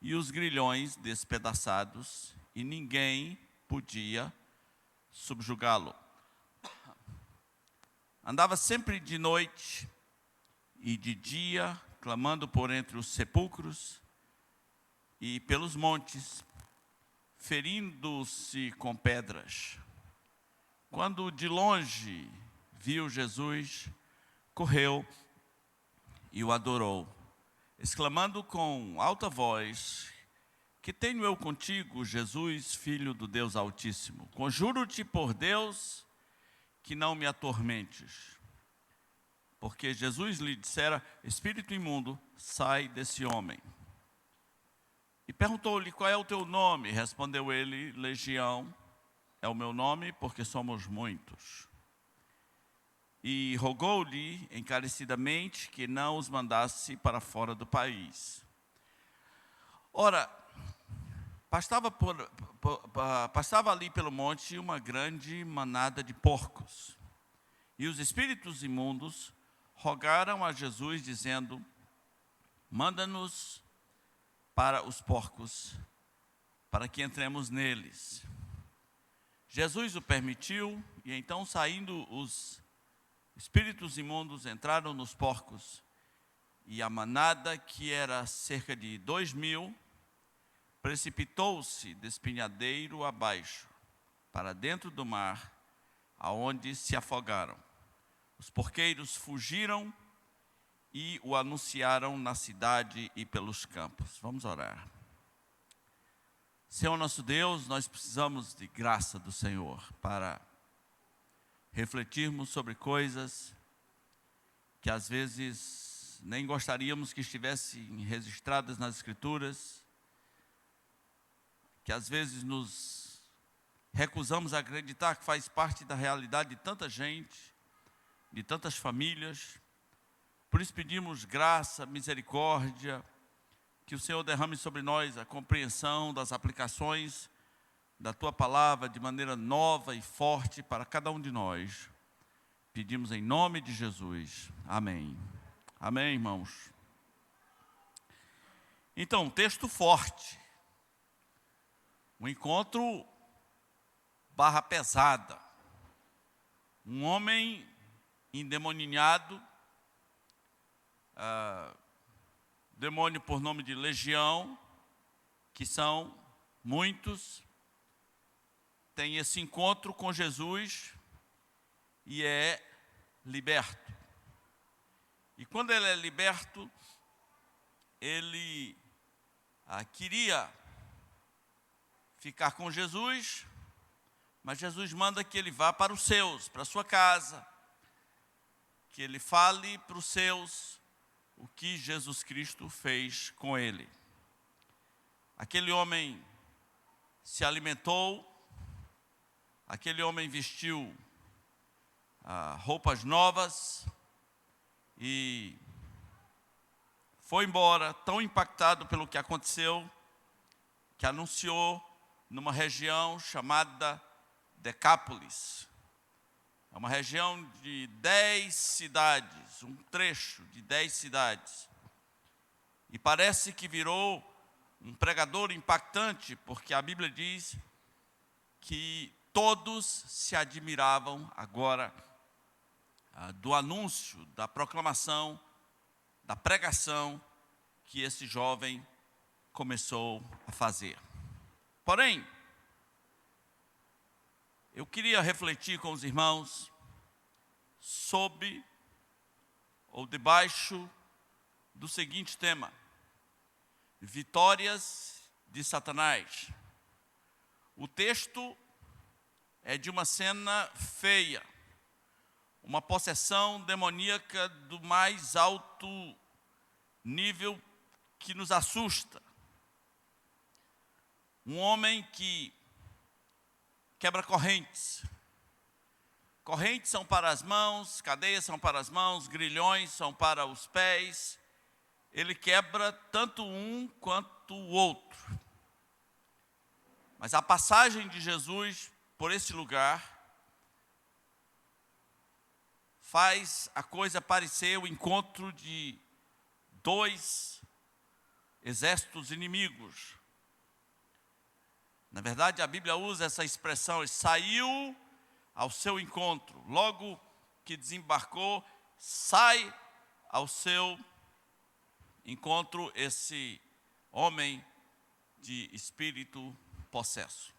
e os grilhões despedaçados, e ninguém podia subjugá-lo. Andava sempre de noite e de dia, clamando por entre os sepulcros e pelos montes, ferindo-se com pedras. Quando de longe viu Jesus, correu e o adorou, exclamando com alta voz: que tenho eu contigo, Jesus, Filho do Deus Altíssimo? Conjuro-te por Deus que não me atormentes. Porque Jesus lhe dissera: espírito imundo, sai desse homem. E perguntou-lhe: qual é o teu nome? Respondeu ele: Legião é o meu nome, porque somos muitos. E rogou-lhe encarecidamente que não os mandasse para fora do país. Ora, passava ali pelo monte uma grande manada de porcos. E os espíritos imundos rogaram a Jesus, dizendo: manda-nos para os porcos, para que entremos neles. Jesus o permitiu, e então, saindo os espíritos imundos, entraram nos porcos, e a manada, que era cerca de 2.000, precipitou-se despenhadeiro abaixo, para dentro do mar, aonde se afogaram. Os porqueiros fugiram e o anunciaram na cidade e pelos campos. Vamos orar. Senhor nosso Deus, nós precisamos de graça do Senhor para refletirmos sobre coisas que às vezes nem gostaríamos que estivessem registradas nas Escrituras, que às vezes nos recusamos a acreditar que faz parte da realidade de tanta gente, de tantas famílias. Por isso pedimos graça, misericórdia, que o Senhor derrame sobre nós a compreensão das aplicações da Tua Palavra de maneira nova e forte para cada um de nós. Pedimos em nome de Jesus. Amém. Amém, irmãos. Então, texto forte. Um encontro barra pesada. Um homem endemoniado, demônio por nome de Legião, que são muitos, tem esse encontro com Jesus e é liberto. E quando ele é liberto, ele queria ficar com Jesus, mas Jesus manda que ele vá para os seus, para a sua casa, que ele fale para os seus o que Jesus Cristo fez com ele. Aquele homem se alimentou, aquele homem vestiu roupas novas e foi embora, tão impactado pelo que aconteceu, que anunciou numa região chamada Decápolis. É uma região de 10 cidades, um trecho de 10 cidades. E parece que virou um pregador impactante, porque a Bíblia diz que todos se admiravam agora do anúncio, da proclamação, da pregação que esse jovem começou a fazer. Porém, eu queria refletir com os irmãos sobre ou debaixo do seguinte tema: vitórias de Satanás. O texto é de uma cena feia, uma possessão demoníaca do mais alto nível que nos assusta. Um homem que quebra correntes. Correntes são para as mãos, cadeias são para as mãos, grilhões são para os pés. Ele quebra tanto um quanto o outro. Mas a passagem de Jesus por esse lugar faz a coisa parecer o encontro de dois exércitos inimigos. Na verdade, a Bíblia usa essa expressão, saiu ao seu encontro. Logo que desembarcou, sai ao seu encontro esse homem de espírito possesso.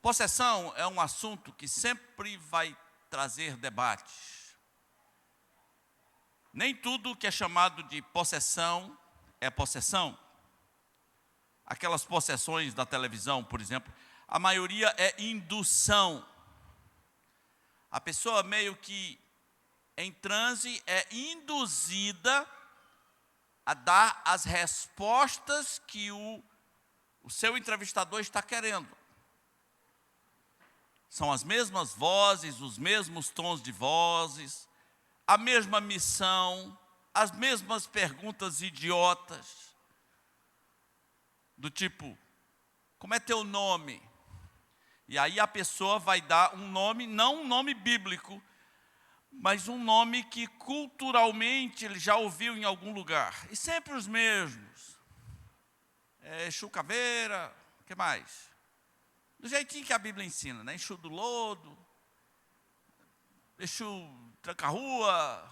Possessão é um assunto que sempre vai trazer debates. Nem tudo que é chamado de possessão é possessão. Aquelas possessões da televisão, por exemplo, a maioria é indução. A pessoa meio que em transe é induzida a dar as respostas que o seu entrevistador está querendo. São as mesmas vozes, os mesmos tons de vozes, a mesma missão, as mesmas perguntas idiotas, do tipo, como é teu nome? E aí a pessoa vai dar um nome, não um nome bíblico, mas um nome que culturalmente ele já ouviu em algum lugar. E sempre os mesmos. Exu Caveira, o que mais? Do jeitinho que a Bíblia ensina, né? Exu do Lodo, Exu Tranca-Rua.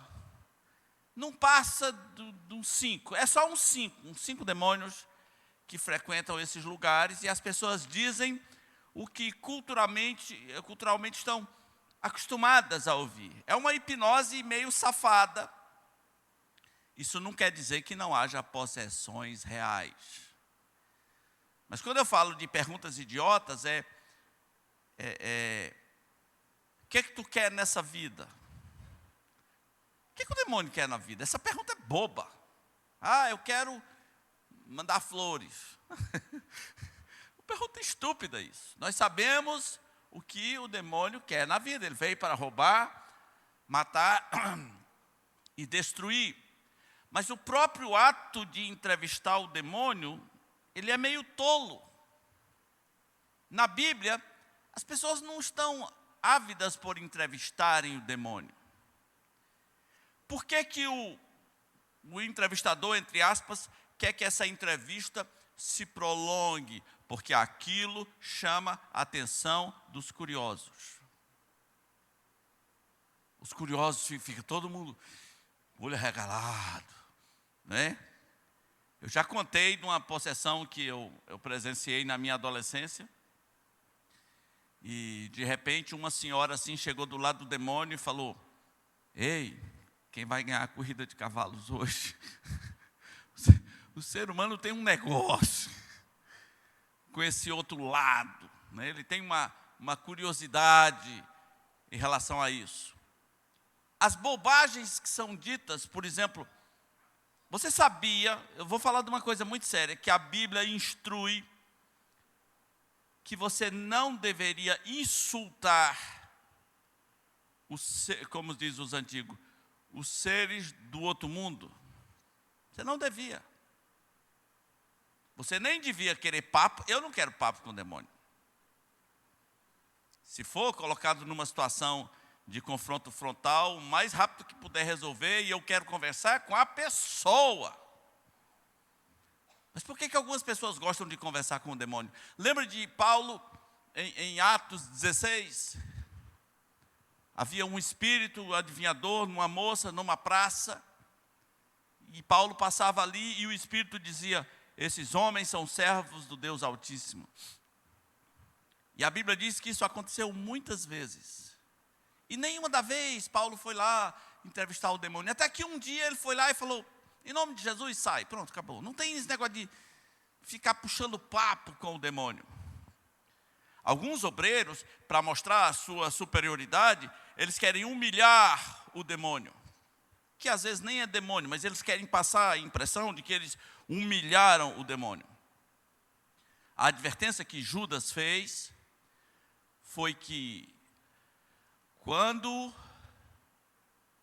Não passa de uns 5, é só uns 5 demônios que frequentam esses lugares, e as pessoas dizem o que culturalmente estão acostumadas a ouvir. É uma hipnose meio safada. Isso não quer dizer que não haja possessões reais. Mas quando eu falo de perguntas idiotas, o que tu quer nessa vida? O que o demônio quer na vida? Essa pergunta é boba. Eu quero mandar flores. Pergunta estúpida isso. Nós sabemos o que o demônio quer na vida. Ele veio para roubar, matar e destruir. Mas o próprio ato de entrevistar o demônio, ele é meio tolo. Na Bíblia, as pessoas não estão ávidas por entrevistarem o demônio. Por que o entrevistador, entre aspas, quer que essa entrevista se prolongue? Porque aquilo chama a atenção dos curiosos. Os curiosos fica todo mundo olho arregalado, né? Eu já contei de uma possessão que eu presenciei na minha adolescência. E de repente uma senhora assim chegou do lado do demônio e falou: ei, quem vai ganhar a corrida de cavalos hoje? O ser humano tem um negócio com esse outro lado, né? Ele tem uma curiosidade em relação a isso. As bobagens que são ditas, por exemplo, você sabia, eu vou falar de uma coisa muito séria, que a Bíblia instrui que você não deveria insultar, como diz os antigos, os seres do outro mundo. Você não devia. Você nem devia querer papo. Eu não quero papo com o demônio. Se for colocado numa situação de confronto frontal, o mais rápido que puder resolver, e eu quero conversar com a pessoa. Mas por que algumas pessoas gostam de conversar com o demônio? Lembra de Paulo em Atos 16? Havia um espírito adivinhador numa moça, numa praça, e Paulo passava ali e o espírito dizia: esses homens são servos do Deus Altíssimo. E a Bíblia diz que isso aconteceu muitas vezes. E nenhuma da vez Paulo foi lá entrevistar o demônio. Até que um dia ele foi lá e falou: em nome de Jesus, sai. Pronto, acabou. Não tem esse negócio de ficar puxando papo com o demônio. Alguns obreiros, para mostrar a sua superioridade, eles querem humilhar o demônio. Que às vezes nem é demônio, mas eles querem passar a impressão de que eles humilharam o demônio. A advertência que Judas fez foi que quando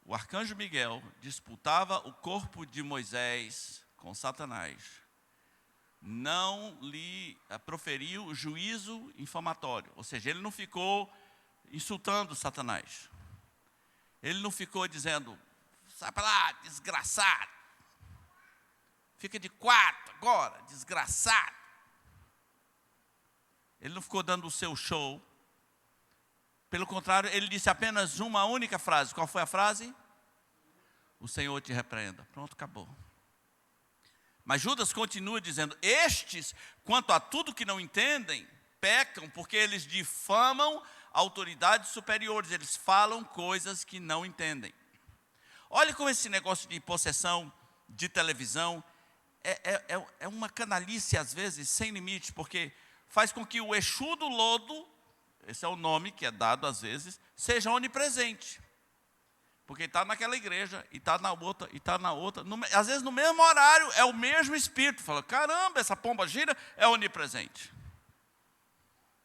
o arcanjo Miguel disputava o corpo de Moisés com Satanás, não lhe proferiu juízo infamatório. Ou seja, ele não ficou insultando Satanás. Ele não ficou dizendo: sai para lá, desgraçado. Fica de 4 agora, desgraçado. Ele não ficou dando o seu show. Pelo contrário, ele disse apenas uma única frase. Qual foi a frase? O Senhor te repreenda. Pronto, acabou. Mas Judas continua dizendo, estes, quanto a tudo que não entendem, pecam porque eles difamam autoridades superiores. Eles falam coisas que não entendem. Olha como esse negócio de possessão de televisão é uma canalice, às vezes, sem limite, porque faz com que o Exu do lodo, esse é o nome que é dado às vezes, seja onipresente. Porque está naquela igreja, e está na outra, e está na outra. Às vezes no mesmo horário, é o mesmo espírito. Fala, caramba, essa pomba gira é onipresente.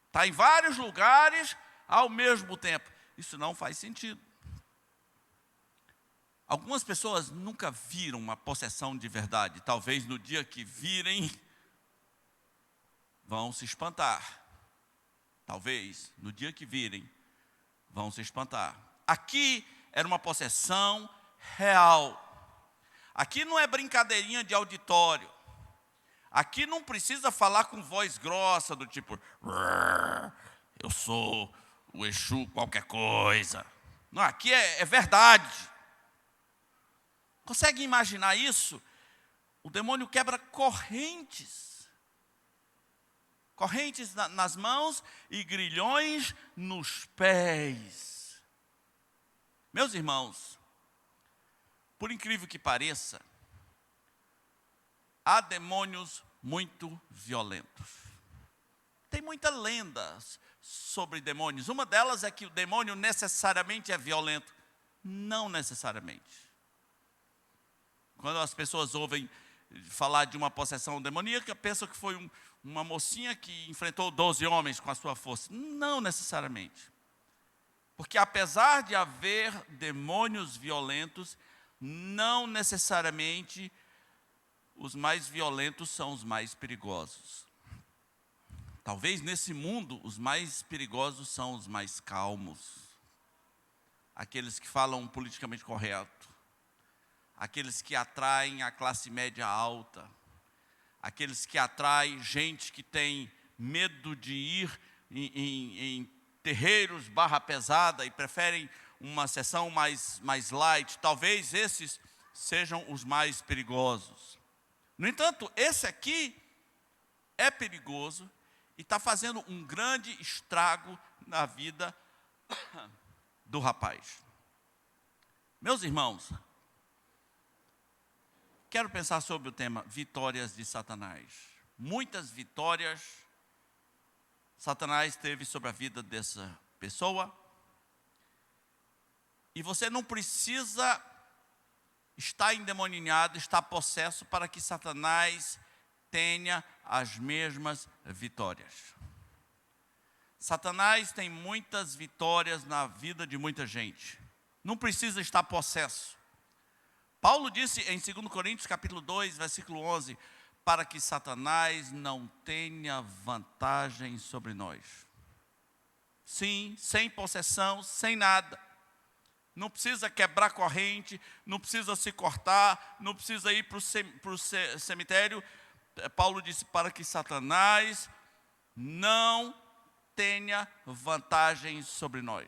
Está em vários lugares ao mesmo tempo. Isso não faz sentido. Algumas pessoas nunca viram uma possessão de verdade. Talvez no dia que virem, vão se espantar. Talvez no dia que virem, vão se espantar. Aqui era uma possessão real. Aqui não é brincadeirinha de auditório. Aqui não precisa falar com voz grossa, do tipo, eu sou o Exu qualquer coisa. Não, aqui é verdade. Consegue imaginar isso? O demônio quebra correntes. Correntes nas mãos e grilhões nos pés. Meus irmãos, por incrível que pareça, há demônios muito violentos. Tem muitas lendas sobre demônios. Uma delas é que o demônio necessariamente é violento. Não necessariamente. Quando as pessoas ouvem falar de uma possessão demoníaca, pensam que foi uma mocinha que enfrentou 12 homens com a sua força. Não necessariamente. Porque apesar de haver demônios violentos, não necessariamente os mais violentos são os mais perigosos. Talvez nesse mundo os mais perigosos são os mais calmos. Aqueles que falam politicamente correto. Aqueles que atraem a classe média alta. Aqueles que atraem gente que tem medo de ir em terreiros barra pesada e preferem uma sessão mais light. Talvez esses sejam os mais perigosos. No entanto, esse aqui é perigoso e está fazendo um grande estrago na vida do rapaz. Meus irmãos, quero pensar sobre o tema vitórias de Satanás. Muitas vitórias Satanás teve sobre a vida dessa pessoa. E você não precisa estar endemoniado, estar possesso para que Satanás tenha as mesmas vitórias. Satanás tem muitas vitórias na vida de muita gente. Não precisa estar possesso. Paulo disse em 2 Coríntios capítulo 2, versículo 11, para que Satanás não tenha vantagem sobre nós. Sim, sem possessão, sem nada. Não precisa quebrar corrente, não precisa se cortar, não precisa ir para o cemitério. Paulo disse para que Satanás não tenha vantagem sobre nós.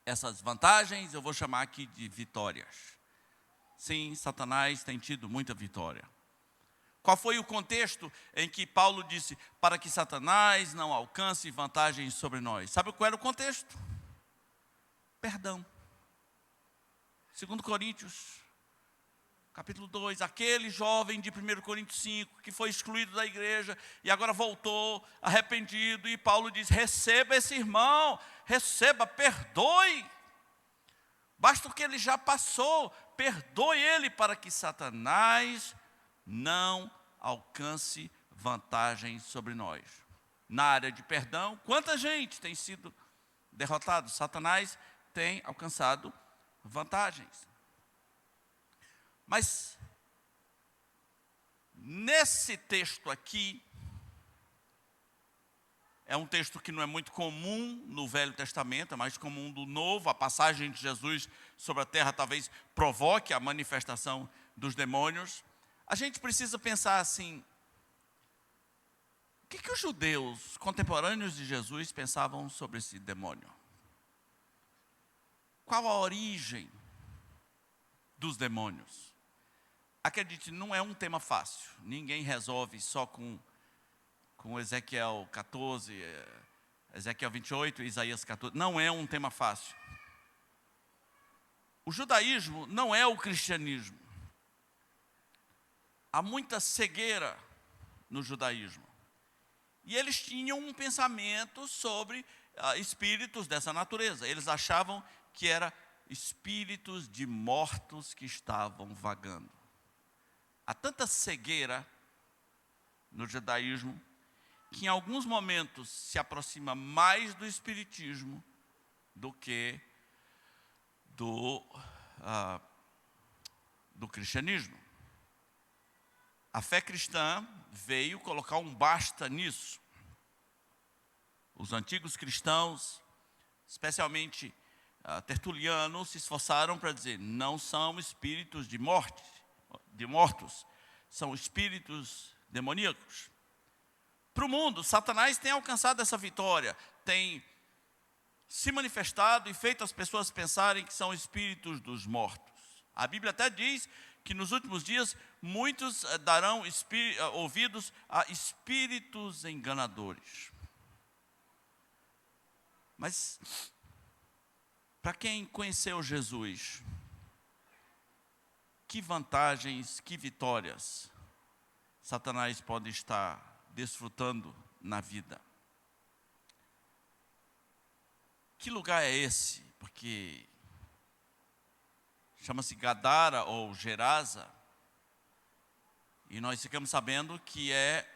Essas vantagens eu vou chamar aqui de vitórias. Sim, Satanás tem tido muita vitória. Qual foi o contexto em que Paulo disse para que Satanás não alcance vantagens sobre nós? Sabe qual era o contexto? Perdão. 2 Coríntios, capítulo 2, aquele jovem de 1 Coríntios 5, que foi excluído da igreja e agora voltou arrependido, e Paulo diz, receba esse irmão, receba, perdoe. Basta o que ele já passou, perdoe ele para que Satanás não alcance vantagem sobre nós. Na área de perdão, quanta gente tem sido derrotado? Satanás tem alcançado vantagens. Mas, nesse texto aqui, é um texto que não é muito comum no Velho Testamento, é mais comum do Novo. A passagem de Jesus sobre a terra talvez provoque a manifestação dos demônios. a gente precisa pensar assim, o que os judeus contemporâneos de Jesus pensavam sobre esse demônio? Qual a origem dos demônios? Acredite, não é um tema fácil. Ninguém resolve só com Ezequiel 14, Ezequiel 28, Isaías 14. Não é um tema fácil. O judaísmo não é o cristianismo. Há muita cegueira no judaísmo. E eles tinham um pensamento sobre espíritos dessa natureza. Eles achavam que eram espíritos de mortos que estavam vagando. Há tanta cegueira no judaísmo que em alguns momentos se aproxima mais do espiritismo do que do cristianismo. A fé cristã veio colocar um basta nisso. Os antigos cristãos, especialmente Tertuliano, se esforçaram para dizer, não são espíritos de mortos, são espíritos demoníacos. Para o mundo, Satanás tem alcançado essa vitória, tem se manifestado e feito as pessoas pensarem que são espíritos dos mortos. A Bíblia até diz que nos últimos dias muitos darão ouvidos a espíritos enganadores. Mas, para quem conheceu Jesus, que vantagens, que vitórias Satanás pode estar desfrutando na vida? Que lugar é esse? Porque chama-se Gadara ou Gerasa, e nós ficamos sabendo que é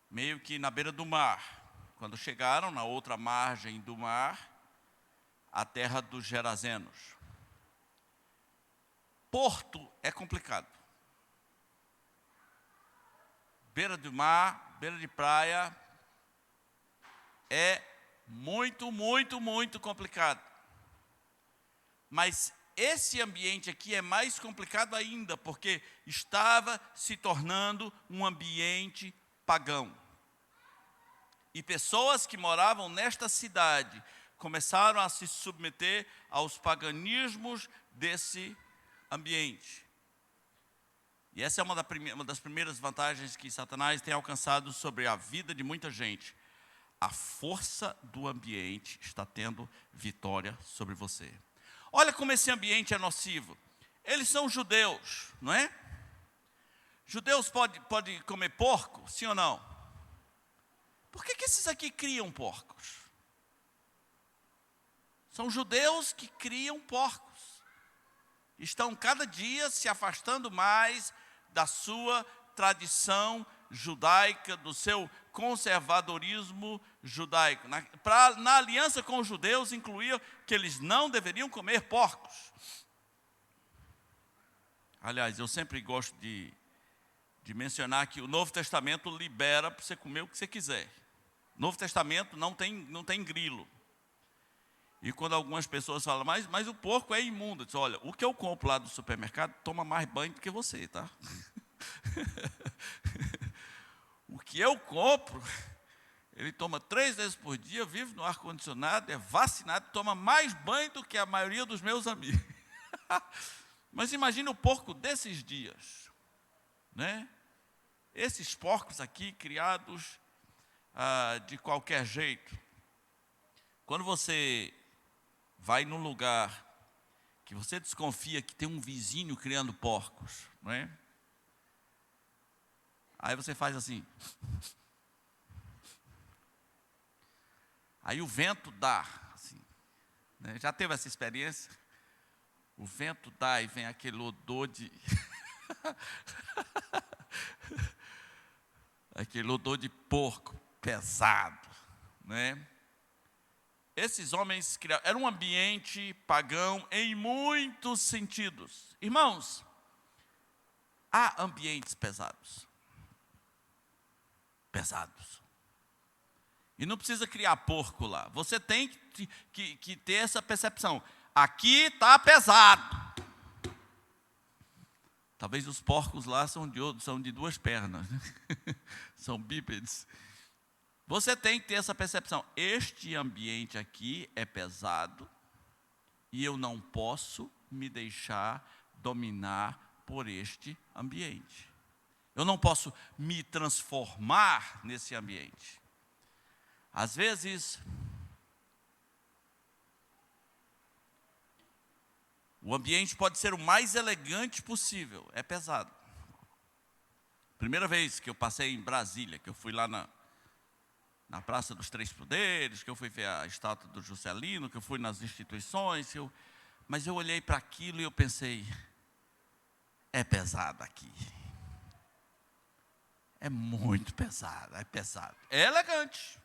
meio que na beira do mar. Quando chegaram na outra margem do mar, a terra dos Gerazenos. Porto é complicado. Beira do mar, beira de praia, é muito, muito, muito complicado. Mas esse ambiente aqui é mais complicado ainda, porque estava se tornando um ambiente pagão. E pessoas que moravam nesta cidade começaram a se submeter aos paganismos desse ambiente. E essa é uma das primeiras vantagens que Satanás tem alcançado sobre a vida de muita gente. A força do ambiente está tendo vitória sobre você. Olha como esse ambiente é nocivo. Eles são judeus, não é? Judeus pode comer porco, sim ou não? Por que esses aqui criam porcos? São judeus que criam porcos. Estão cada dia se afastando mais da sua tradição judaica, do seu conservadorismo judaico. Na aliança com os judeus, incluía que eles não deveriam comer porcos. Aliás, eu sempre gosto de mencionar que o Novo Testamento libera para você comer o que você quiser. O Novo Testamento não tem grilo. E quando algumas pessoas falam, mas o porco é imundo, eu digo, olha, o que eu compro lá do supermercado toma mais banho do que você, tá? O que eu compro, ele toma 3 vezes por dia, vive no ar-condicionado, é vacinado, toma mais banho do que a maioria dos meus amigos. Mas imagine o porco desses dias, né? Esses porcos aqui, criados de qualquer jeito. Quando você vai num lugar que você desconfia que tem um vizinho criando porcos, não é? Aí você faz assim. Aí o vento dá, assim, né? Já teve essa experiência? O vento dá e vem aquele odor de... aquele odor de porco pesado, né? Esses homens criaram, era um ambiente pagão em muitos sentidos. Irmãos, há ambientes pesados. E não precisa criar porco lá. Você tem que ter essa percepção. Aqui está pesado. Talvez os porcos lá são de duas pernas, né? São bípedes. Você tem que ter essa percepção. Este ambiente aqui é pesado e eu não posso me deixar dominar por este ambiente. Eu não posso me transformar nesse ambiente. Às vezes, o ambiente pode ser o mais elegante possível, é pesado. Primeira vez que eu passei em Brasília, que eu fui lá na Praça dos Três Poderes, que eu fui ver a estátua do Juscelino, que eu fui nas instituições, mas eu olhei para aquilo e eu pensei, é pesado aqui. É muito pesado, é pesado. É elegante,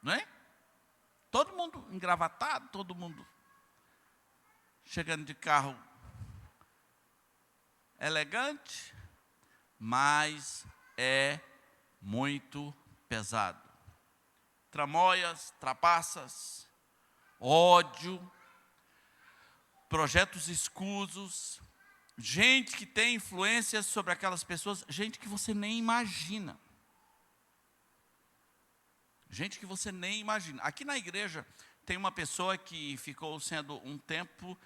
não é? Todo mundo engravatado, todo mundo chegando de carro elegante, mas é muito pesado. Tramóias, trapaças, ódio, projetos escusos, gente que tem influência sobre aquelas pessoas, gente que você nem imagina. Gente que você nem imagina. Aqui na igreja tem uma pessoa que ficou sendo um tempo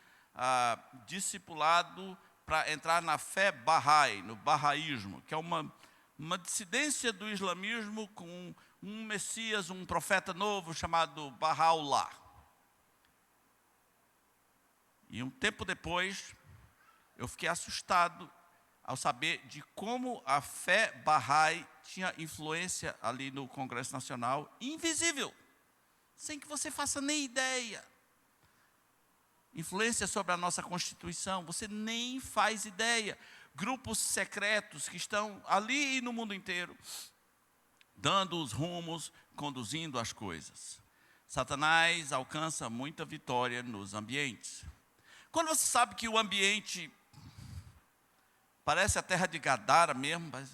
discipulado para entrar na fé Bahá'í, no Bahá'ísmo, que é uma dissidência do islamismo com um Messias, um profeta novo chamado Baha'u'lláh. E um tempo depois, eu fiquei assustado ao saber de como a fé Bahá'í tinha influência ali no Congresso Nacional, invisível, sem que você faça nem ideia. Influência sobre a nossa Constituição, você nem faz ideia. Grupos secretos que estão ali e no mundo inteiro, dando os rumos, conduzindo as coisas. Satanás alcança muita vitória nos ambientes. Quando você sabe que o ambiente parece a terra de Gadara mesmo, mas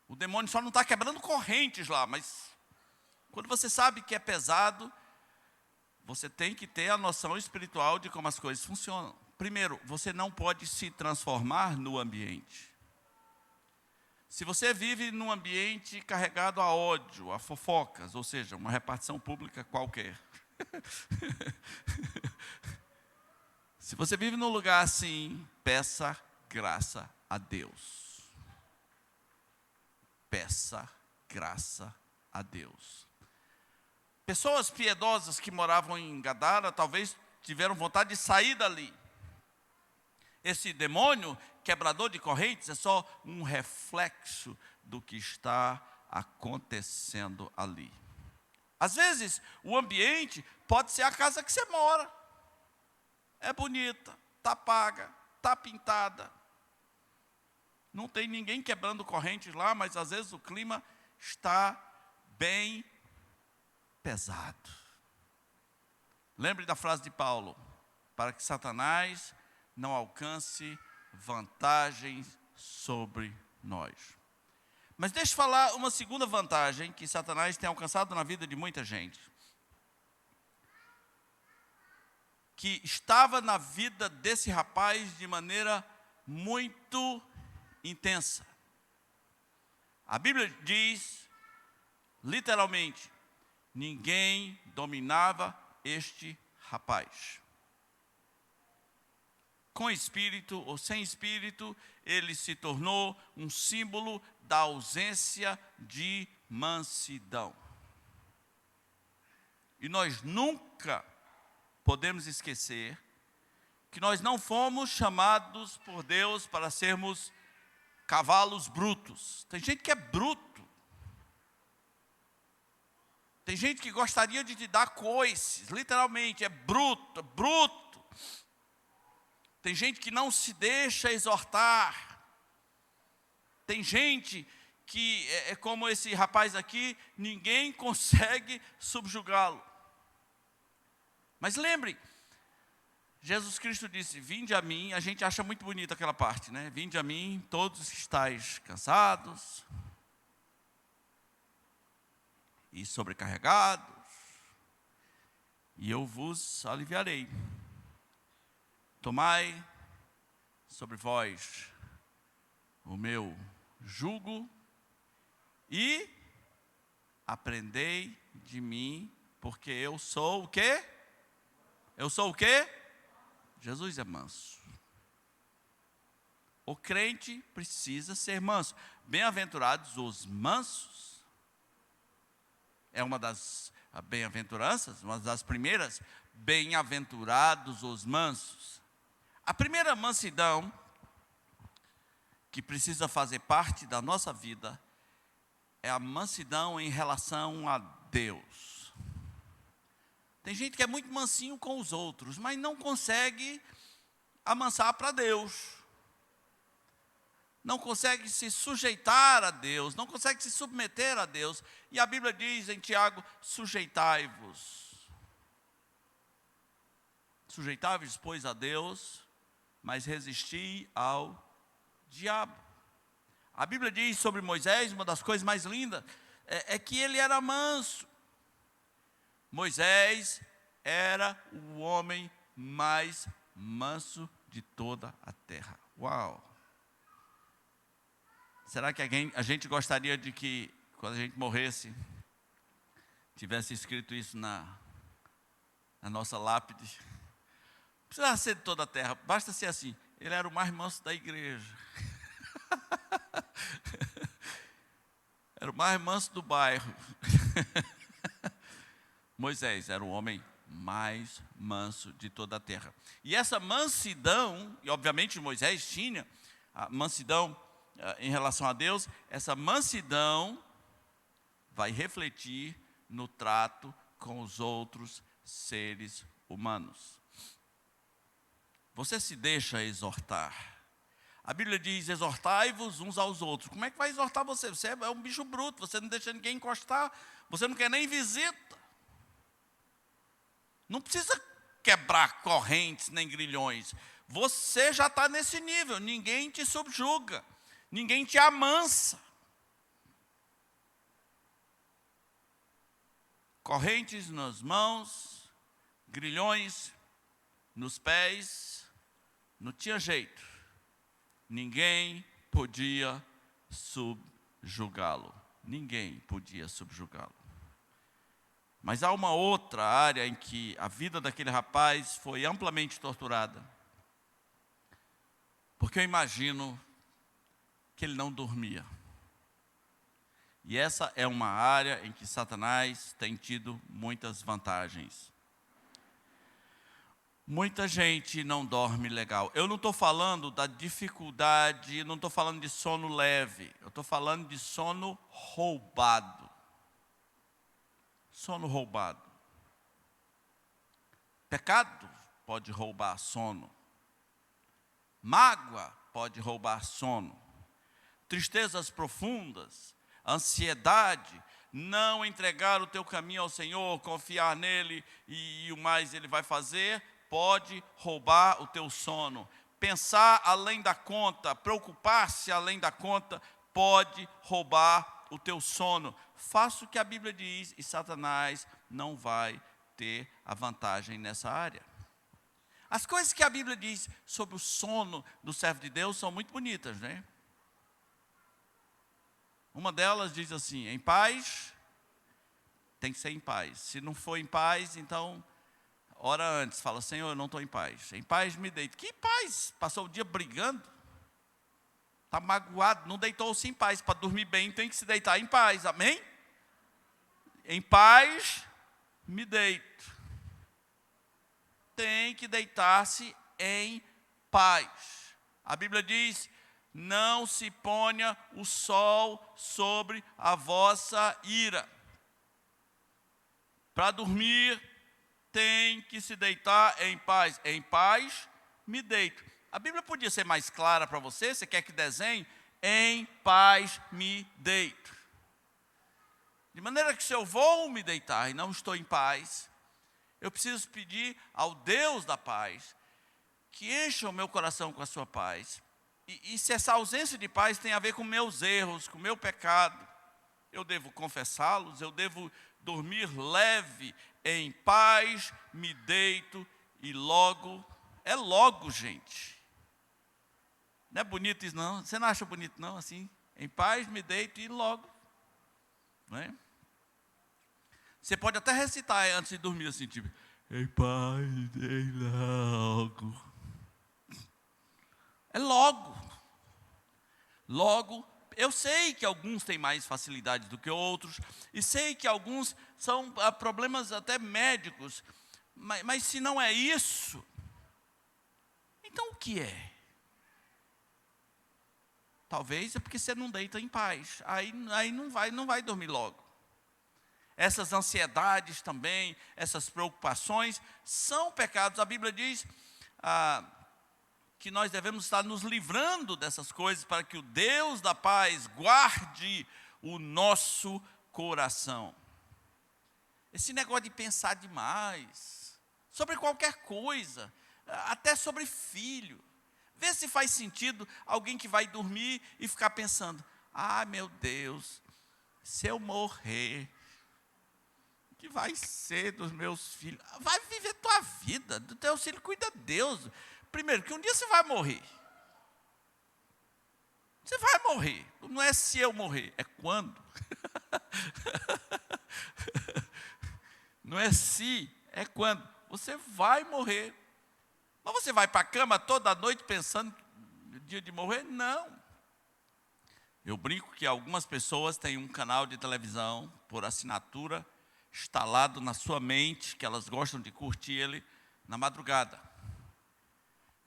o demônio só não está quebrando correntes lá, mas quando você sabe que é pesado, você tem que ter a noção espiritual de como as coisas funcionam. Primeiro, você não pode se transformar no ambiente. Se você vive num ambiente carregado a ódio, a fofocas, ou seja, uma repartição pública qualquer. Se você vive num lugar assim, peça graça a Deus. Peça graça a Deus. Pessoas piedosas que moravam em Gadara, talvez tiveram vontade de sair dali. Esse demônio, quebrador de correntes, é só um reflexo do que está acontecendo ali. Às vezes, o ambiente pode ser a casa que você mora. É bonita, está paga, está pintada. Não tem ninguém quebrando correntes lá, mas às vezes o clima está bem pesado. Lembre da frase de Paulo, para que Satanás não alcance vantagens sobre nós. Mas deixa eu falar uma segunda vantagem que Satanás tem alcançado na vida de muita gente. Que estava na vida desse rapaz de maneira muito intensa. A Bíblia diz, literalmente, ninguém dominava este rapaz. Com espírito ou sem espírito, ele se tornou um símbolo da ausência de mansidão. E nós nunca podemos esquecer que nós não fomos chamados por Deus para sermos cavalos brutos. Tem gente que é bruto. Tem gente que gostaria de te dar coices, literalmente, é bruto, bruto. Tem gente que não se deixa exortar. Tem gente que é como esse rapaz aqui, ninguém consegue subjugá-lo. Mas lembre, Jesus Cristo disse, vinde a mim, a gente acha muito bonita aquela parte, né? Vinde a mim, todos que estáis cansados e sobrecarregados, e eu vos aliviarei. Tomai sobre vós o meu jugo e aprendei de mim, porque eu sou o quê? Eu sou o quê? Jesus é manso. O crente precisa ser manso. Bem-aventurados os mansos. É uma das bem-aventuranças, uma das primeiras. Bem-aventurados os mansos. A primeira mansidão que precisa fazer parte da nossa vida é a mansidão em relação a Deus. Tem gente que é muito mansinho com os outros, mas não consegue amansar para Deus. Não consegue se sujeitar a Deus, não consegue se submeter a Deus. E a Bíblia diz em Tiago, sujeitai-vos. Sujeitai-vos, pois, a Deus, mas resisti ao diabo. A Bíblia diz sobre Moisés, uma das coisas mais lindas, é que ele era manso. Moisés era o homem mais manso de toda a terra. Uau! Será que a gente gostaria de que, quando a gente morresse, tivesse escrito isso na nossa lápide? Não precisava ser de toda a terra, basta ser assim. Ele era o mais manso da igreja. Era o mais manso do bairro. Moisés era o homem mais manso de toda a terra. E essa mansidão, e obviamente Moisés tinha a mansidão em relação a Deus, essa mansidão vai refletir no trato com os outros seres humanos. Você se deixa exortar. A Bíblia diz, exortai-vos uns aos outros. Como é que vai exortar você? Você é um bicho bruto, você não deixa ninguém encostar, você não quer nem visita. Não precisa quebrar correntes nem grilhões. Você já está nesse nível, ninguém te subjuga, ninguém te amansa. Correntes nas mãos, grilhões nos pés, não tinha jeito. Ninguém podia subjugá-lo. Ninguém podia subjugá-lo. Mas há uma outra área em que a vida daquele rapaz foi amplamente torturada. Porque eu imagino que ele não dormia. E essa é uma área em que Satanás tem tido muitas vantagens. Muita gente não dorme legal. Eu não estou falando da dificuldade, não estou falando de sono leve. Eu estou falando de sono roubado. Sono roubado. Pecado pode roubar sono. Mágoa pode roubar sono. Tristezas profundas, ansiedade, não entregar o teu caminho ao Senhor, confiar nele e o mais ele vai fazer, pode roubar o teu sono. Pensar além da conta, preocupar-se além da conta, pode roubar o teu sono. Faça o que a Bíblia diz e Satanás não vai ter a vantagem nessa área. As coisas que a Bíblia diz sobre o sono do servo de Deus são muito bonitas, né? Uma delas diz assim, em paz, tem que ser em paz. Se não for em paz, então, ora antes, fala, Senhor, eu não estou em paz. Em paz me deito. Que paz? Passou o dia brigando? Está magoado, não deitou-se em paz. Para dormir bem, tem que se deitar em paz, amém? Em paz, me deito. Tem que deitar-se em paz. A Bíblia diz, não se ponha o sol sobre a vossa ira. Para dormir, tem que se deitar em paz. Em paz, me deito. A Bíblia podia ser mais clara para você, você quer que desenhe? Em paz, me deito. De maneira que se eu vou me deitar e não estou em paz, eu preciso pedir ao Deus da paz que encha o meu coração com a sua paz. E se essa ausência de paz tem a ver com meus erros, com meu pecado, eu devo confessá-los, eu devo dormir leve, em paz, me deito e logo, é logo, gente. Não é bonito isso não? Você não acha bonito não, assim? Em paz me deito e logo. Não é? Você pode até recitar antes de dormir assim, tipo, em paz me deito logo. É logo. Logo, eu sei que alguns têm mais facilidade do que outros, e sei que alguns são problemas até médicos, mas se não é isso, então o que é? Talvez é porque você não deita em paz, aí não vai dormir logo. Essas ansiedades também, essas preocupações, são pecados. A Bíblia diz que nós devemos estar nos livrando dessas coisas para que o Deus da paz guarde o nosso coração. Esse negócio de pensar demais, sobre qualquer coisa, até sobre filho. Vê se faz sentido alguém que vai dormir e ficar pensando, meu Deus, se eu morrer, o que vai ser dos meus filhos? Vai viver tua vida, do teu filho cuida Deus. Primeiro, que um dia você vai morrer. Você vai morrer. Não é se eu morrer, é quando. Não é se, é quando. Você vai morrer. Mas você vai para a cama toda noite pensando no dia de morrer? Não. Eu brinco que algumas pessoas têm um canal de televisão por assinatura instalado na sua mente, que elas gostam de curtir ele na madrugada.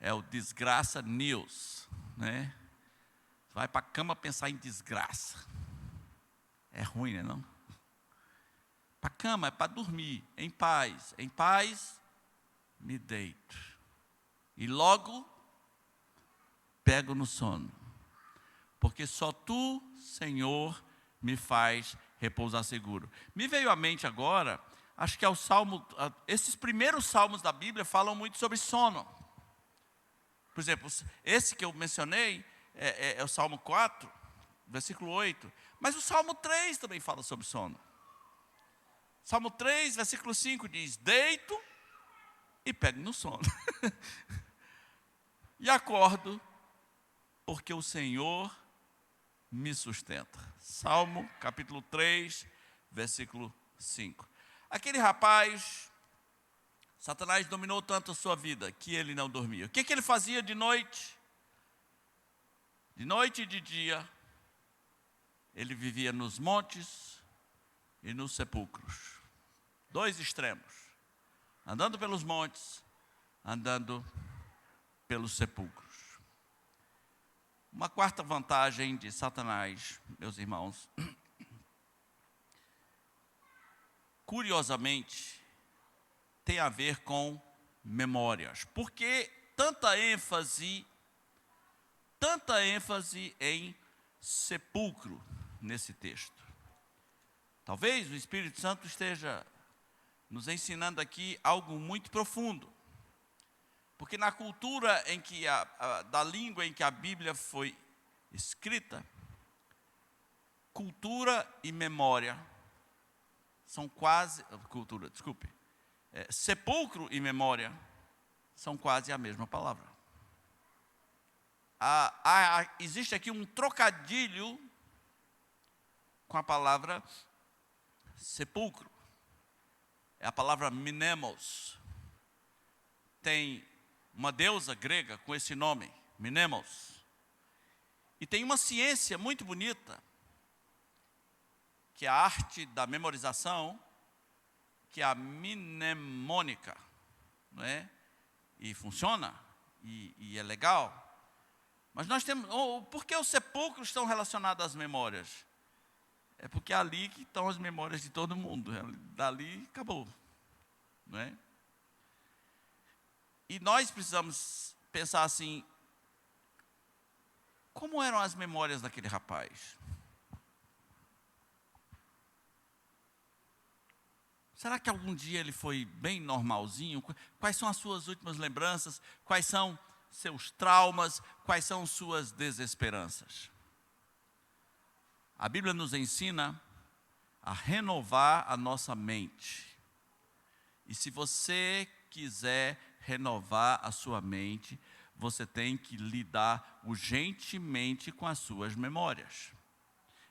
É o Desgraça News, né? Vai para a cama pensar em desgraça. É ruim, né, não? Para a cama é para dormir, em paz. Em paz, me deito. E logo, pego no sono. Porque só Tu, Senhor, me faz repousar seguro. Me veio à mente agora, acho que é o Salmo, esses primeiros salmos da Bíblia falam muito sobre sono. Por exemplo, esse que eu mencionei é o Salmo 4, versículo 8. Mas o Salmo 3 também fala sobre sono. Salmo 3, versículo 5 diz, deito e pego no sono. E acordo, porque o Senhor me sustenta. Salmo, capítulo 3, versículo 5. Aquele rapaz, Satanás dominou tanto a sua vida, que ele não dormia. O que ele fazia de noite? De noite e de dia, ele vivia nos montes e nos sepulcros. Dois extremos. Andando pelos montes, andando pelos sepulcros. Uma quarta vantagem de Satanás, meus irmãos, curiosamente, tem a ver com memórias. Por que tanta ênfase em sepulcro nesse texto? Talvez o Espírito Santo esteja nos ensinando aqui algo muito profundo. Porque na cultura em que da língua em que a Bíblia foi escrita, cultura e memória são quase, sepulcro e memória são quase a mesma palavra. Existe aqui um trocadilho com a palavra sepulcro. É a palavra mnemos. Tem uma deusa grega com esse nome, mnemos. E tem uma ciência muito bonita, que é a arte da memorização, que é a mnemônica, não é? E funciona, e é legal. Mas nós temos, por que os sepulcros estão relacionados às memórias? É porque é ali que estão as memórias de todo mundo, dali acabou, não é? E nós precisamos pensar assim, como eram as memórias daquele rapaz? Será que algum dia ele foi bem normalzinho? Quais são as suas últimas lembranças? Quais são seus traumas? Quais são suas desesperanças? A Bíblia nos ensina a renovar a nossa mente. E se você quiser renovar a sua mente, você tem que lidar urgentemente com as suas memórias.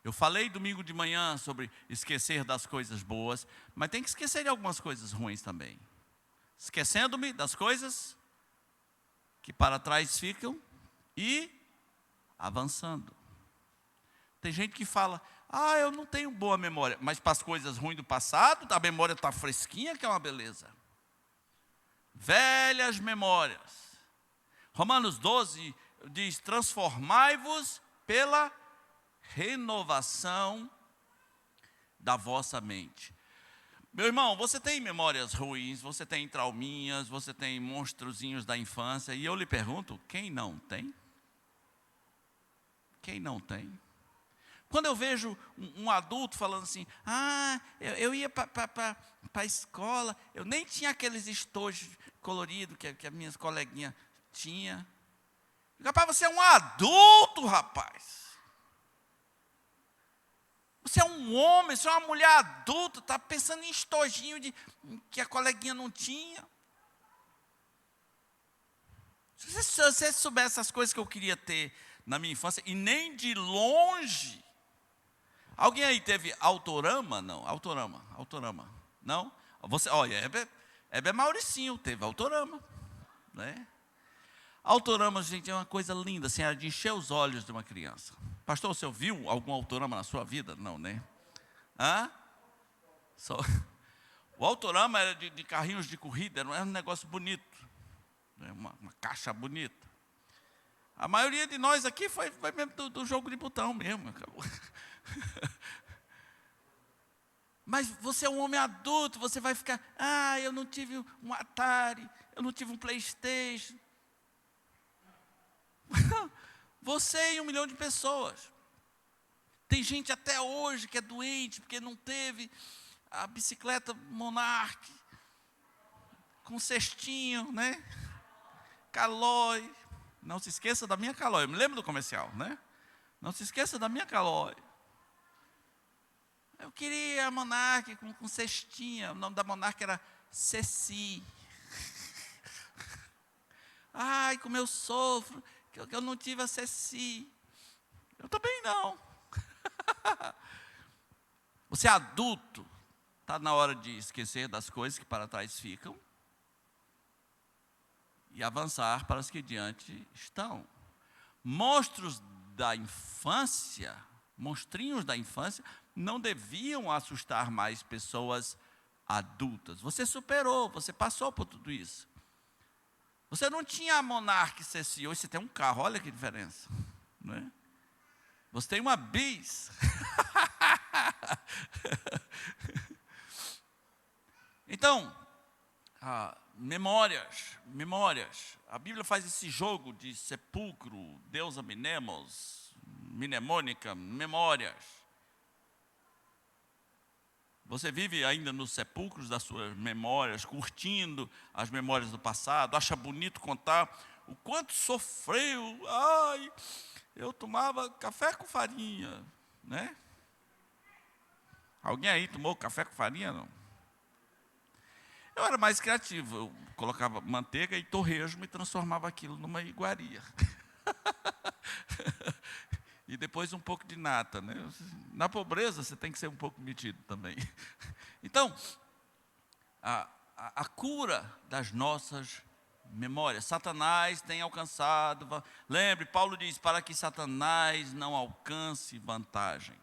Eu falei domingo de manhã sobre esquecer das coisas boas, mas tem que esquecer de algumas coisas ruins também. Esquecendo-me das coisas que para trás ficam e avançando. Tem gente que fala, eu não tenho boa memória, mas para as coisas ruins do passado, a memória está fresquinha, que é uma beleza. Velhas memórias. Romanos 12 diz, transformai-vos pela renovação da vossa mente. Meu irmão, você tem memórias ruins, você tem trauminhas, você tem monstrozinhos da infância, e eu lhe pergunto, quem não tem? Quem não tem? Quando eu vejo um adulto falando assim, eu ia para a escola, eu nem tinha aqueles estojos coloridos que as minhas coleguinhas tinham. Rapaz, você é um adulto, rapaz. Você é um homem, você é uma mulher adulta, está pensando em estojinho que a coleguinha não tinha. Se você soubesse as coisas que eu queria ter na minha infância, e nem de longe. Alguém aí teve Autorama? Não, Autorama. Não? Você, olha, Hebe Mauricinho teve Autorama. Né? Autorama, gente, é uma coisa linda, assim, é de encher os olhos de uma criança. Pastor, você viu algum Autorama na sua vida? Não, né? O Autorama era de carrinhos de corrida, era um negócio bonito. Né? Uma caixa bonita. A maioria de nós aqui foi mesmo do jogo de botão mesmo. Acabou. Mas você é um homem adulto, você vai ficar, eu não tive um Atari, eu não tive um PlayStation. Você e 1 milhão de pessoas. Tem gente até hoje que é doente, porque não teve a bicicleta Monarch, com cestinho, né? Calói. Não se esqueça da minha Calói. Eu me lembro do comercial, né? Não se esqueça da minha Calói. Eu queria a Monarch com cestinha. O nome da Monarch era Ceci. Como eu sofro, que eu não tive a Ceci. Eu também não. Você é adulto. Está na hora de esquecer das coisas que para trás ficam e avançar para as que diante estão. Monstrinhos da infância não deviam assustar mais pessoas adultas. Você superou, você passou por tudo isso. Você não tinha a Monarch CC, hoje você tem um carro, olha que diferença. Não é? Você tem uma Bis. Então, memórias. A Bíblia faz esse jogo de sepulcro, deusa mnemônica, memórias. Você vive ainda nos sepulcros das suas memórias, curtindo as memórias do passado, acha bonito contar o quanto sofreu. Eu tomava café com farinha, né? Alguém aí tomou café com farinha, não? Eu era mais criativo, eu colocava manteiga e torresmo e transformava aquilo numa iguaria. E depois um pouco de nata, né? Na pobreza você tem que ser um pouco metido também. Então, a cura das nossas memórias. Satanás tem alcançado. Lembre, Paulo diz, para que Satanás não alcance vantagem.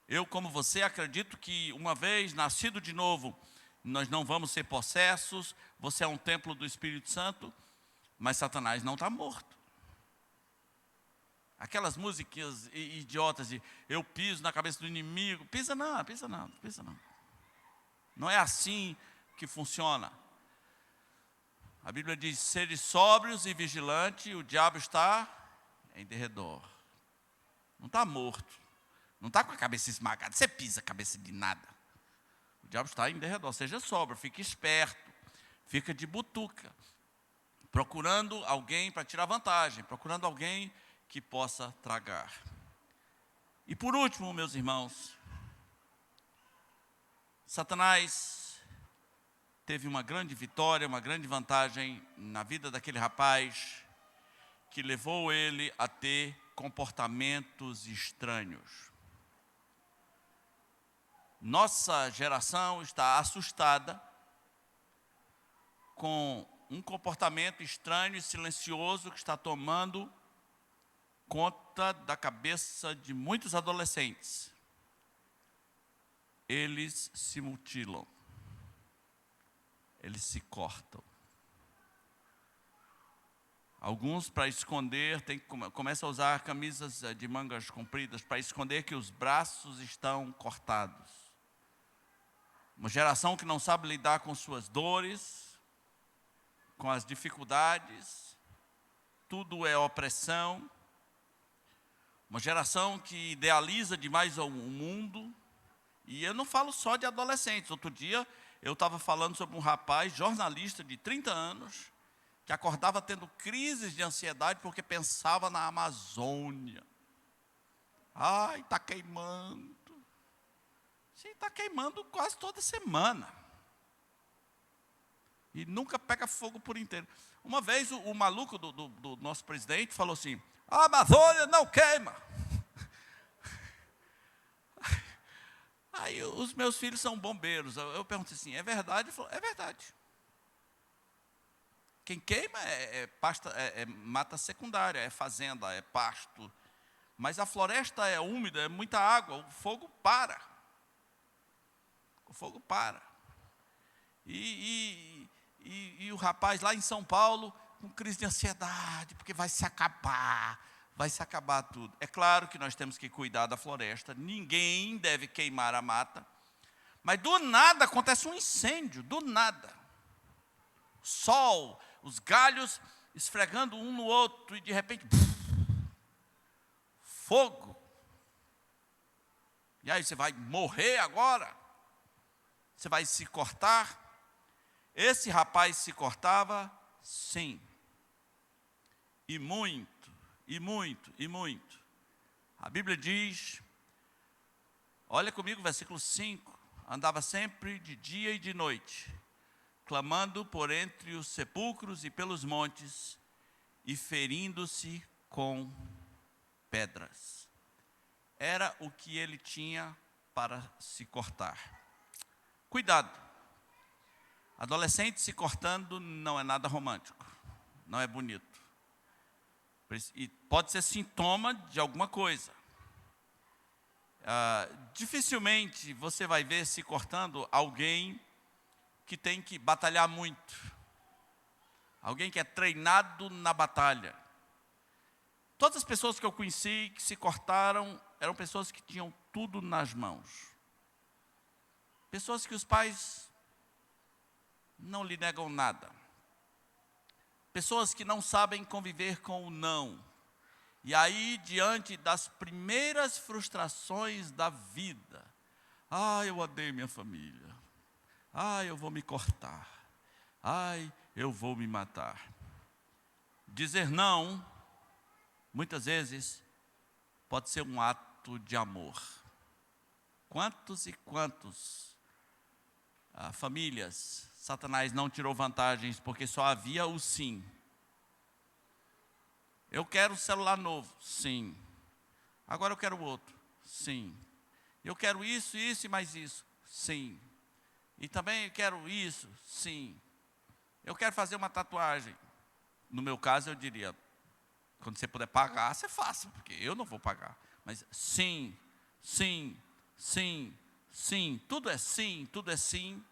Eu, como você, acredito que uma vez nascido de novo, nós não vamos ser possessos. Você é um templo do Espírito Santo, mas Satanás não está morto. Aquelas músicas idiotas de eu piso na cabeça do inimigo. Pisa não. Não é assim que funciona. A Bíblia diz, sede sóbrios e vigilantes, o diabo está em derredor. Não está morto. Não está com a cabeça esmagada. Você pisa a cabeça de nada. O diabo está em derredor. Seja sóbrio, fique esperto. Fica de butuca. Procurando alguém para tirar vantagem. Procurando alguém que possa tragar. E por último, meus irmãos, Satanás teve uma grande vitória, uma grande vantagem na vida daquele rapaz, que levou ele a ter comportamentos estranhos. Nossa geração está assustada com um comportamento estranho e silencioso que está tomando conta da cabeça de muitos adolescentes. Eles se mutilam, eles se cortam. Alguns, para esconder, começam a usar camisas de mangas compridas para esconder que os braços estão cortados. Uma geração que não sabe lidar com suas dores, com as dificuldades, tudo é opressão. Uma geração que idealiza demais o mundo. E eu não falo só de adolescentes. Outro dia eu estava falando sobre um rapaz, jornalista de 30 anos, que acordava tendo crises de ansiedade porque pensava na Amazônia. Ai, está queimando. Sim, está queimando quase toda semana. E nunca pega fogo por inteiro. Uma vez o maluco do nosso presidente falou assim: a Amazônia não queima. Aí os meus filhos são bombeiros. Eu perguntei assim: é verdade? Ele falou: é verdade. Quem queima é mata secundária, é fazenda, é pasto. Mas a floresta é úmida, é muita água, o fogo para. O fogo para. E o rapaz lá em São Paulo, com crise de ansiedade, porque vai se acabar tudo. É claro que nós temos que cuidar da floresta, ninguém deve queimar a mata. Mas do nada acontece um incêndio, do nada. Sol, os galhos esfregando um no outro e de repente, fogo. E aí você vai morrer agora? Você vai se cortar? Esse rapaz se cortava, sim. E muito, e muito, e muito. A Bíblia diz, olha comigo, versículo 5, andava sempre de dia e de noite, clamando por entre os sepulcros e pelos montes, e ferindo-se com pedras. Era o que ele tinha para se cortar. Cuidado. Adolescente se cortando não é nada romântico, não é bonito. E pode ser sintoma de alguma coisa. Dificilmente você vai ver se cortando alguém que tem que batalhar muito. Alguém que é treinado na batalha. Todas as pessoas que eu conheci que se cortaram eram pessoas que tinham tudo nas mãos. Pessoas que os pais não lhe negam nada. Pessoas que não sabem conviver com o não. E aí, diante das primeiras frustrações da vida, eu odeio minha família. Eu vou me cortar. Eu vou me matar. Dizer não, muitas vezes, pode ser um ato de amor. Quantos e quantos famílias Satanás não tirou vantagens porque só havia o sim. Eu quero um celular novo, sim. Agora eu quero outro, sim. Eu quero isso e mais isso, sim. E também eu quero isso, sim. Eu quero fazer uma tatuagem. No meu caso eu diria, quando você puder pagar, você faça, porque eu não vou pagar. Mas sim, sim, sim, sim. Tudo é sim, tudo é sim.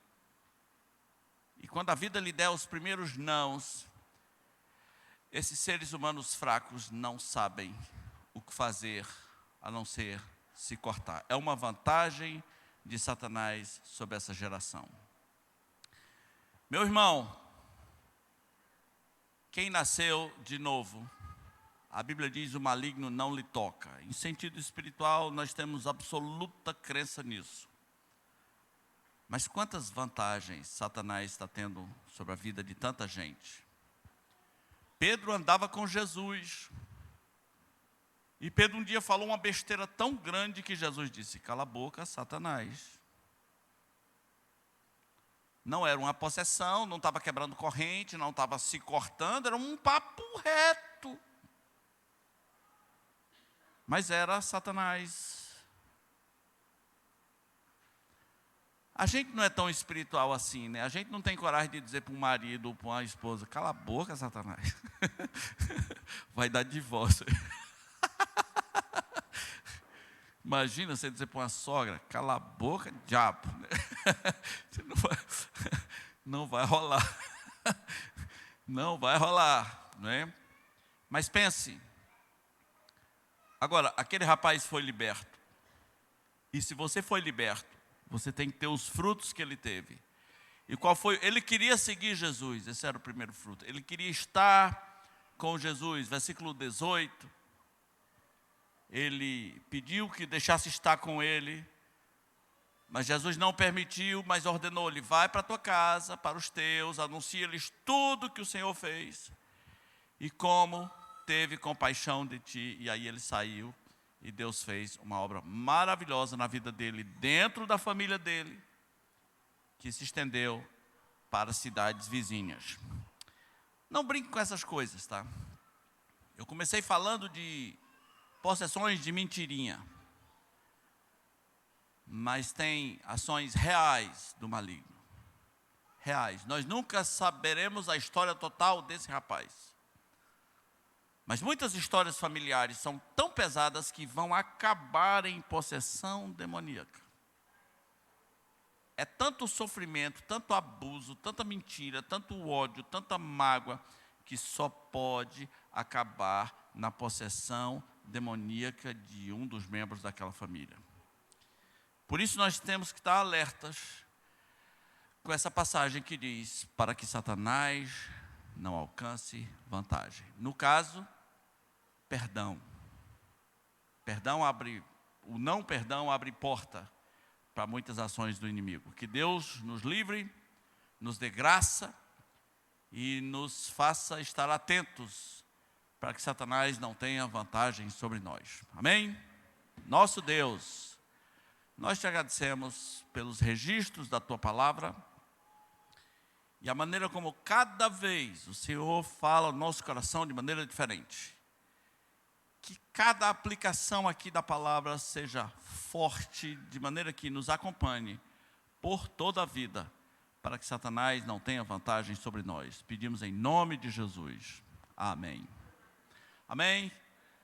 E quando a vida lhe der os primeiros nãos, esses seres humanos fracos não sabem o que fazer, a não ser se cortar. É uma vantagem de Satanás sobre essa geração. Meu irmão, quem nasceu de novo, a Bíblia diz: o maligno não lhe toca. Em sentido espiritual, nós temos absoluta crença nisso. Mas quantas vantagens Satanás está tendo sobre a vida de tanta gente? Pedro andava com Jesus. E Pedro um dia falou uma besteira tão grande que Jesus disse: cala a boca, Satanás. Não era uma possessão, não estava quebrando corrente, não estava se cortando, era um papo reto. Mas era Satanás. A gente não é tão espiritual assim, né? A gente não tem coragem de dizer para um marido ou para uma esposa: cala a boca, Satanás. Vai dar divórcio. Imagina você dizer para uma sogra: cala a boca, diabo. Você não vai rolar. Não vai rolar, né? Mas pense. Agora, aquele rapaz foi liberto. E se você foi liberto, você tem que ter os frutos que ele teve. E qual foi? Ele queria seguir Jesus, esse era o primeiro fruto. Ele queria estar com Jesus, versículo 18. Ele pediu que deixasse estar com ele, mas Jesus não permitiu, mas ordenou-lhe: vai para a tua casa, para os teus, anuncia-lhes tudo que o Senhor fez, e como teve compaixão de ti. E aí ele saiu, e Deus fez uma obra maravilhosa na vida dele, dentro da família dele, que se estendeu para cidades vizinhas. Não brinque com essas coisas, tá? Eu comecei falando de possessões de mentirinha, mas tem ações reais do maligno. Reais. Nós nunca saberemos a história total desse rapaz. Mas muitas histórias familiares são tão pesadas que vão acabar em possessão demoníaca. É tanto sofrimento, tanto abuso, tanta mentira, tanto ódio, tanta mágoa, que só pode acabar na possessão demoníaca de um dos membros daquela família. Por isso nós temos que estar alertas com essa passagem que diz: para que Satanás não alcance vantagem. No caso, perdão. O não perdão abre porta para muitas ações do inimigo. Que Deus nos livre, nos dê graça e nos faça estar atentos para que Satanás não tenha vantagem sobre nós. Amém? Nosso Deus, nós te agradecemos pelos registros da tua palavra e a maneira como cada vez o Senhor fala ao nosso coração de maneira diferente. Que cada aplicação aqui da palavra seja forte, de maneira que nos acompanhe por toda a vida, para que Satanás não tenha vantagem sobre nós. Pedimos em nome de Jesus. Amém. Amém.